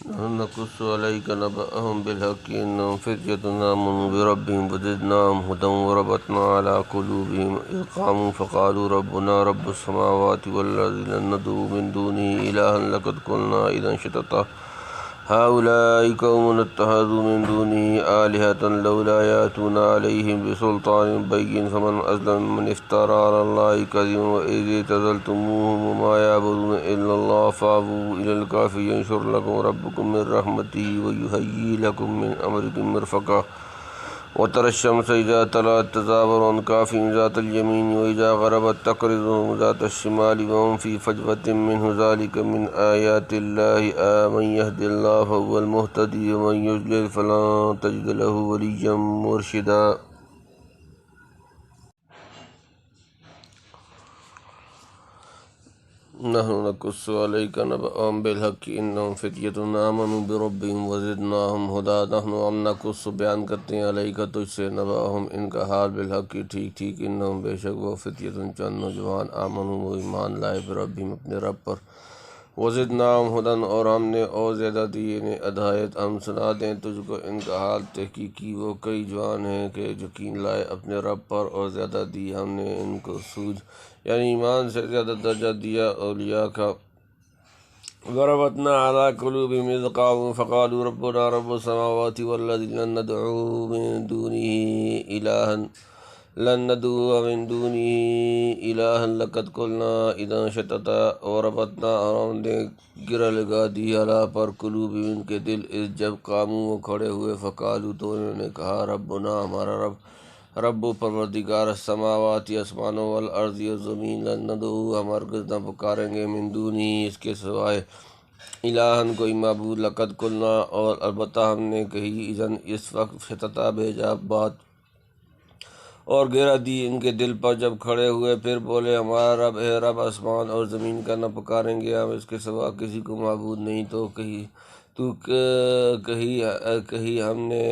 نقص عليك نبأهم بالحق إنهم فتية آمنوا بربهم وزدناهم هدى وربطنا على قلوبهم إذ قاموا فقالوا ربنا رب السماوات والأرض لن ندعو من دونه إلها لقد قلنا إذا شططا هؤلاء قوم اتخذوا من دونه آلهة لولا يأتون عليهم بسلطان بين فمن أظلم ممن افترى على الله كذبا وإذ اعتزلتموهم وما يعبدون إلا الله فأووا إلى الكهف ينشر لكم ربكم من رحمته ويهيئ لكم من أمركم مرفقا وترى الشمس إذا طلعت تزاور عن كهفهم ذات اليمين وإذا غربت تقرضهم ذات الشمال وهم في فجوة منه ذلك من آيات الله من يهد الله فهو المهتدي ومن يضلل فلن تجد له وليا مرشدا نحن نقص عليك نبأهم بالحق إنهم فتية آمنوا بربهم وزدناهم هدى نحن ہم نقص بیان کرتے ہیں علیک تجھ سے نبأهم ان کا حال بالحق ٹھیک انہم بے شک وہ فتیۃ چند نوجوان آمنوا وہ ایمان لائے بربہم اپنے رب پر وزدناهم ہدی اور ہم نے اور زیادہ دی انہیں ہدایت ہم سنا دیں تجھ کو ان کا حال تحقیقی وہ کئی جوان ہیں کہ یقین لائے اپنے رب پر اور زیادہ دی ہم نے ان کو سوجھ یعنی ایمان سے زیادہ درجہ دیا اولیاء کا ضربتنا على قلوبهم إذ قاموا فقالوا ربنا رب السماوات والأرض لن ندعو من دونه إلها لقد قلنا إذا شططا وربطنا اور ہم نے گرہ لگا دی علی پر قلوبهم ان کے دل اس جب قاموا وہ کھڑے ہوئے فقالوا تو انہوں نے کہا ربنا ہمارا رب پروردگار السماوات آسمانوں والارض و زمین لن ندعو ہم ہرگز نہ پکاریں گے من دونی اس کے سوائے الہن کوئی معبود لقد قلنا اور البتہ ہم نے کہی اذن اس وقت شططا بھیجا بات اور گرا دی ان کے دل پر جب کھڑے ہوئے پھر بولے ہمارا رب ہے رب آسمان اور زمین کا نہ پکاریں گے ہم اس کے سوا کسی کو معبود نہیں تو کہی ہم نے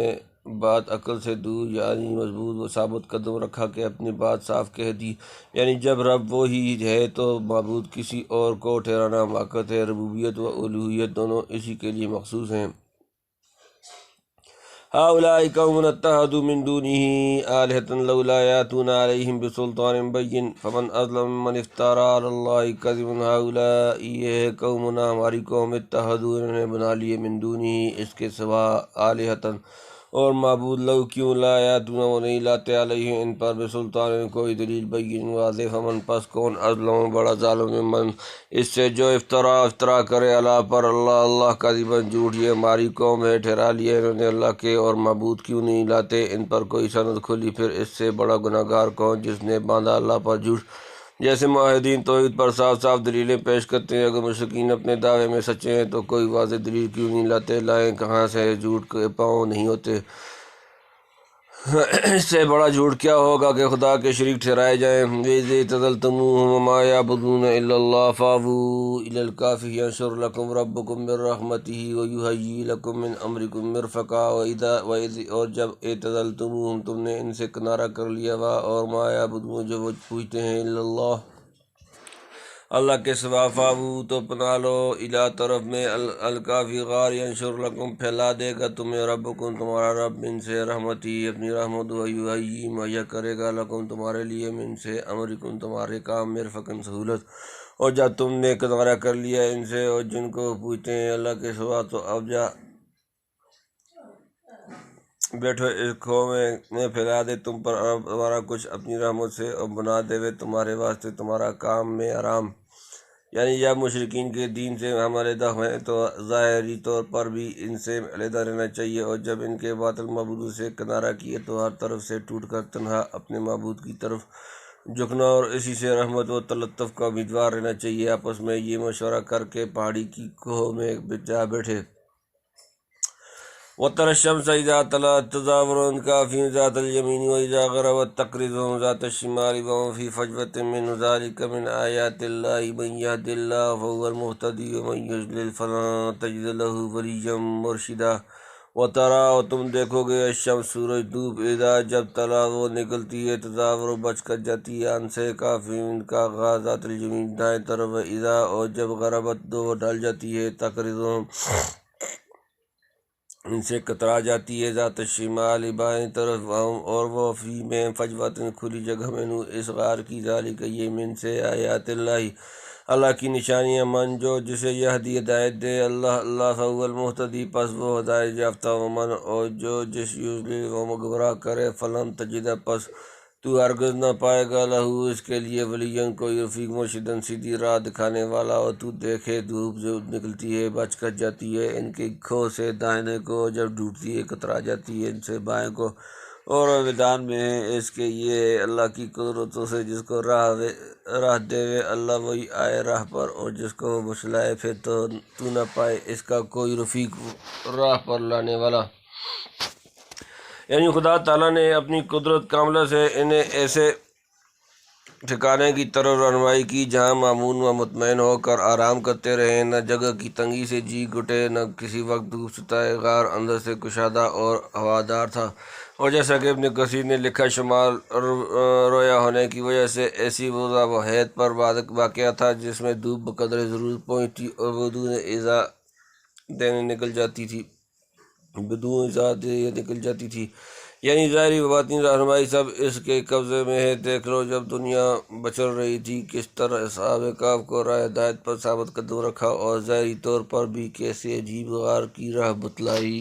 بات عقل سے دور یعنی مضبوط و ثابت قدم رکھا کہ اپنی بات صاف کہہ دی یعنی جب رب وہی ہے تو معبود کسی اور کو ٹھہرانا حماقت ہے ربوبیت و الوہیت دونوں اسی کے لیے مخصوص ہیں هؤلاء قوم اتخذوا من دونه آلهة لولا يأتون عليهم بسلطان بين فمن أظلم ممن افترى على الله كذبا هؤلاء یہ قومنا ہماری قوم اتخذوا انہوں نے بنا لیے من دونه اس کے سوا آلهة اور معبود لو کیوں لا یاتون وہ نہیں لاتے علیہ ان پر بسلطان کوئی دلیل بین واضح فمن پس کون اظلم بڑا ظالم من اس سے جو افطرا کرے اللہ پر اللہ کذبا جھوٹ یہ ہماری قوم ہے ٹھہرا لیے انہوں نے اللہ کے اور معبود کیوں نہیں لاتے ان پر کوئی سند کھلی پھر اس سے بڑا گناہ گار کون جس نے باندھا اللہ پر جھوٹ جیسے معاہدین توحید پر صاف دلیلیں پیش کرتے ہیں اگر مشرکین اپنے دعوے میں سچے ہیں تو کوئی واضح دلیل کیوں نہیں لاتے لائیں کہاں سے جھوٹ کے پاؤں نہیں ہوتے اس سے بڑا جھوٹ کیا ہوگا کہ خدا کے شریک ٹھہرائے جائیں وَإِذِ اعْتَزَلْتُمُوهُمْ وَمَا يَعْبُدُونَ إِلَّا اللَّهَ فَأْوُوا إِلَى الْكَهْفِ يَنشُرْ لَكُمْ رَبُّكُم مِّن رَّحْمَتِهِ وَيُهَيِّئْ لَكُم مِّنْ أَمْرِكُم مِّرْفَقًا وَإِذ اور جب اعتزلتموہم تم نے ان سے کنارہ کر لیا اور ما یعبدون جو وہ پوجتے ہیں الا اللہ کے سوا فاوو تو پناہ لو الی طرف میں الکافی غار ینشر لکم پھیلا دے گا تمہیں ربکم تمہارا رب من سے رحمتی اپنی رحمت ویہیئ مہیا کرے گا لکم تمہارے لیے من سے امرکم تمہارے کام مرفقاً سہولت اور جب تم نے کنارہ کر لیا ان سے اور جن کو پوجتے ہیں اللہ کے سوا تو اب جا بیٹھو اس کھو میں پھیلا دے تم پر تمہارا کچھ اپنی رحمت سے اور بنا دے وے تمہارے واسطے تمہارا کام میں آرام یعنی جب مشرکین کے دین سے ہم علیحدہ ہیں تو ظاہری طور پر بھی ان سے علیحدہ رہنا چاہیے اور جب ان کے باطل معبودوں سے کنارہ کیے تو ہر طرف سے ٹوٹ کر تنہا اپنے معبود کی طرف جھکنا اور اسی سے رحمت و تلطف کا امیدوار رہنا چاہیے آپس میں یہ مشورہ کر کے پہاڑی کی کوہ میں جا بیٹھے وَتَرَى الشَّمْسَ إِذَا طَلَعَت تَزَاوَرُ عَنْ كَهْفِهِمْ ذَاتَ الْيَمِينِ وَإِذَا غَرَبَت تَقْرِضُهُمْ ذَاتَ الشِّمَالِ وَهُمْ فِي فَجْوَةٍ مِّنْهُ ذَلِكَ مِنْ آيَاتِ اللَّهِ مَن يَهْدِ اللَّهُ فَهُوَ الْمُهْتَدِي وَمَن يُضْلِلْ فَلَن تَجِدَ لَهُ وَلِيًّا مُّرْشِدًا وَتَرَى اور تم دیکھو گے الشمس سورج دھوپ اذا جب طلع وہ نکلتی ہے تزاور بچ کر جاتی ہے عن سے کافی ان کا غاز ذات اليمين دائیں طرف اذا اور جب غربت دو ڈال جاتی ہے تقرضهم ان سے کترا جاتی ہے ذات الشمال بائیں طرف اور وہ فی میں فجوت کھلی جگہ میں اس غار کی ذالک یہ من سے آیات اللہ کی نشانیاں من جو جسے یہ ہدایت دے اللہ فهو المہتدی پس وہ ہدایت یافتہ ومن اور جو جس یضلل و گمراہ کرے فلن تجد پس تو ہرگز نہ پائے گا لہو اس کے لیے ولیًا کوئی رفیق مرشدن سیدھی راہ دکھانے والا۔ اور تو دیکھے دھوپ جو نکلتی ہے بچ کر جاتی ہے ان کے کھو سے داہنے کو، جب ڈوبتی ہے کترا جاتی ہے ان سے بائیں کو، اور میدان میں ہے اس کے یہ ہے اللہ کی قدرتوں سے جس کو راہ دے اللہ وہی آئے راہ پر، اور جس کو وہ بچلائے پھر تو نہ پائے اس کا کوئی رفیق راہ پر لانے والا۔ یعنی خدا تعالیٰ نے اپنی قدرت کاملہ سے انہیں ایسے ٹھکانے کی طرف رہنمائی کی جہاں مامون و مطمئن ہو کر آرام کرتے رہیں، نہ جگہ کی تنگی سے جی گھٹے، نہ کسی وقت دھوپ ستائے۔ غار اندر سے کشادہ اور ہوادار تھا، اور جیسا کہ ابن کثیر نے لکھا شمال رویا ہونے کی وجہ سے ایسی وضع و حیت پر واقع تھا جس میں دھوپ بقدر ضرورت پہنچتی اور بدون اضاءہ نکل جاتی تھی۔ یعنی ظاہری و باطنی رہنمائی سب اس کے قبضے میں ہے۔ دیکھ لو جب دنیا بچل رہی تھی کس طرح اصحاب کہف کو راہ ہدایت پر ثابت قدم رکھا، اور ظاہری طور پر بھی کیسے عجیب غار کی راہ بتلائی۔